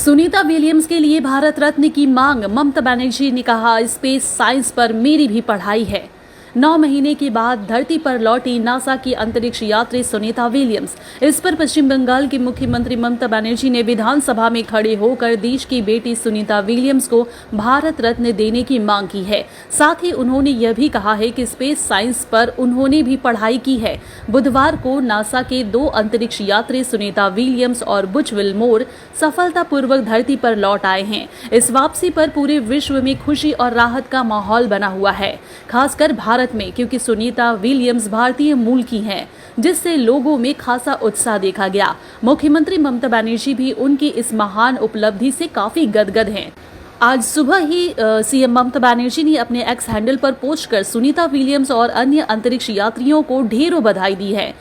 Sunita Williams के लिए भारत रत्न की मांग, ममता बनर्जी ने कहा स्पेस साइंस पर मेरी भी पढ़ाई है। 9 महीने के बाद धरती पर लौटी नासा की अंतरिक्ष यात्री सुनीता विलियम्स। इस पर पश्चिम बंगाल की मुख्यमंत्री ममता बनर्जी ने विधानसभा में खड़े होकर देश की बेटी सुनीता विलियम्स को भारत रत्न देने की मांग की है। साथ ही उन्होंने यह भी कहा है कि स्पेस साइंस पर उन्होंने भी पढ़ाई की है। बुधवार को नासा के 2 अंतरिक्ष यात्री सुनीता विलियम्स और बुच विल्मोर सफलतापूर्वक धरती पर लौट आए हैं। इस वापसी पर पूरे विश्व में खुशी और राहत का माहौल बना हुआ है, खासकर भारत में, क्योंकि सुनीता विलियम्स भारतीय मूल की हैं, जिससे लोगों में खासा उत्साह देखा गया। मुख्यमंत्री ममता बनर्जी भी उनकी इस महान उपलब्धि से काफी गदगद हैं। आज सुबह ही सीएम ममता बनर्जी ने अपने एक्स हैंडल पर पोस्ट कर सुनीता विलियम्स और अन्य अंतरिक्ष यात्रियों को ढेरों बधाई दी है।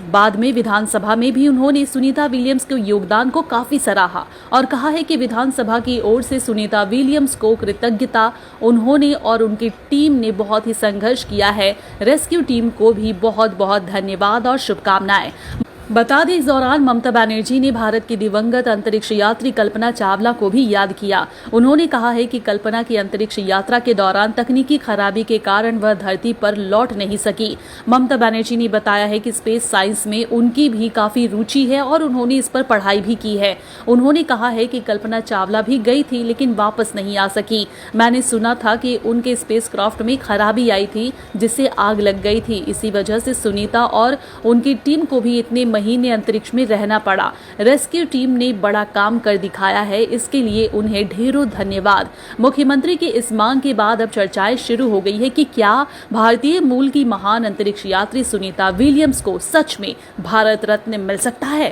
बाद में विधानसभा में भी उन्होंने सुनीता विलियम्स के योगदान को काफी सराहा और कहा है कि विधानसभा की ओर से सुनीता विलियम्स को कृतज्ञता। उन्होंने और उनकी टीम ने बहुत ही संघर्ष किया है। रेस्क्यू टीम को भी बहुत बहुत धन्यवाद और शुभकामनाएं। बता दें, इस दौरान ममता बनर्जी ने भारत की दिवंगत अंतरिक्ष यात्री कल्पना चावला को भी याद किया। उन्होंने कहा है कि कल्पना की अंतरिक्ष यात्रा के दौरान तकनीकी खराबी के कारण वह धरती पर लौट नहीं सकी। ममता बनर्जी ने बताया है कि स्पेस साइंस में उनकी भी काफी रुचि है और उन्होंने इस पर पढ़ाई भी की है। उन्होंने कहा है कि कल्पना चावला भी गई थी लेकिन वापस नहीं आ सकी। मैंने सुना था कि उनके स्पेसक्राफ्ट में खराबी आई थी जिससे आग लग गई थी। इसी वजह से सुनीता और उनकी टीम को भी इतने महीने अंतरिक्ष में रहना पड़ा। रेस्क्यू टीम ने बड़ा काम कर दिखाया है, इसके लिए उन्हें ढेरों धन्यवाद। मुख्यमंत्री की इस मांग के बाद अब चर्चाएं शुरू हो गई है कि क्या भारतीय मूल की महान अंतरिक्ष यात्री सुनीता विलियम्स को सच में भारत रत्न मिल सकता है।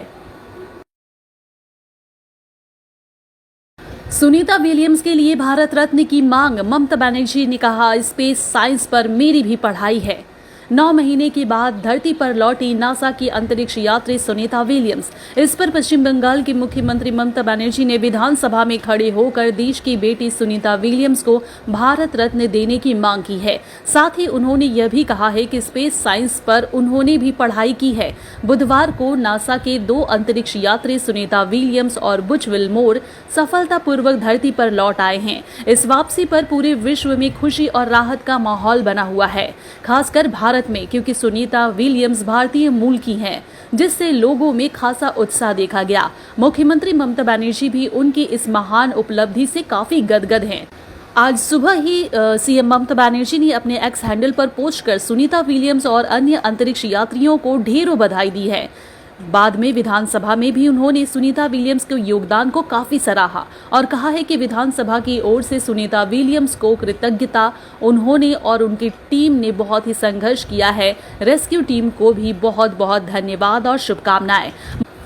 सुनीता विलियम्स के लिए भारत रत्न की मांग, ममता बनर्जी ने कहा स्पेस साइंस पर मेरी भी पढ़ाई है। 9 महीने के बाद धरती पर लौटी नासा की अंतरिक्ष यात्री सुनीता विलियम्स। इस पर पश्चिम बंगाल की मुख्यमंत्री ममता बनर्जी ने विधानसभा में खड़े होकर देश की बेटी सुनीता विलियम्स को भारत रत्न देने की मांग की है। साथ ही उन्होंने यह भी कहा है कि स्पेस साइंस पर उन्होंने भी पढ़ाई की है। बुधवार को नासा के 2 अंतरिक्ष यात्री सुनीता विलियम्स और बुच विल्मोर सफलतापूर्वक धरती पर लौट आए हैं। इस वापसी पर पूरे विश्व में खुशी और राहत का माहौल बना हुआ है, खासकर भारत में, क्योंकि सुनीता विलियम्स भारतीय मूल की हैं, जिससे लोगों में खासा उत्साह देखा गया। मुख्यमंत्री ममता बनर्जी भी उनकी इस महान उपलब्धि से काफी गदगद हैं। आज सुबह ही सीएम ममता बनर्जी ने अपने एक्स हैंडल पर पोस्ट कर सुनीता विलियम्स और अन्य अंतरिक्ष यात्रियों को ढेरों बधाई दी है। बाद में विधानसभा में भी उन्होंने सुनीता विलियम्स के योगदान को काफी सराहा और कहा है कि विधानसभा की ओर से सुनीता विलियम्स को कृतज्ञता। उन्होंने और उनकी टीम ने बहुत ही संघर्ष किया है। रेस्क्यू टीम को भी बहुत बहुत धन्यवाद और शुभकामनाएं।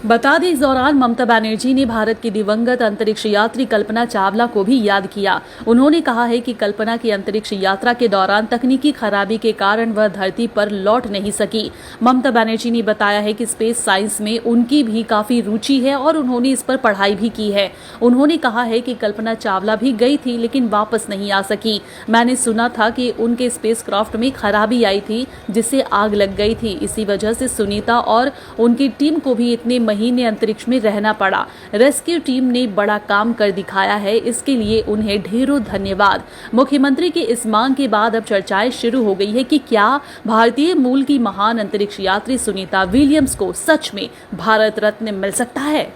बता दें, इस दौरान ममता बनर्जी ने भारत की दिवंगत अंतरिक्ष यात्री कल्पना चावला को भी याद किया। उन्होंने कहा है कि कल्पना की अंतरिक्ष यात्रा के दौरान तकनीकी खराबी के कारण वह धरती पर लौट नहीं सकी। ममता बनर्जी ने बताया है कि स्पेस साइंस में उनकी भी काफी रुचि है और उन्होंने इस पर पढ़ाई भी की है। उन्होंने कहा है कि कल्पना चावला भी गई थी लेकिन वापस नहीं आ सकी। मैंने सुना था कि उनके स्पेसक्राफ्ट में खराबी आई थी जिससे आग लग गई थी। इसी वजह से सुनीता और उनकी टीम को भी इतने महीने अंतरिक्ष में रहना पड़ा। रेस्क्यू टीम ने बड़ा काम कर दिखाया है, इसके लिए उन्हें ढेरों धन्यवाद। मुख्यमंत्री की इस मांग के बाद अब चर्चाएं शुरू हो गई है कि क्या भारतीय मूल की महान अंतरिक्ष यात्री सुनीता विलियम्स को सच में भारत रत्न मिल सकता है।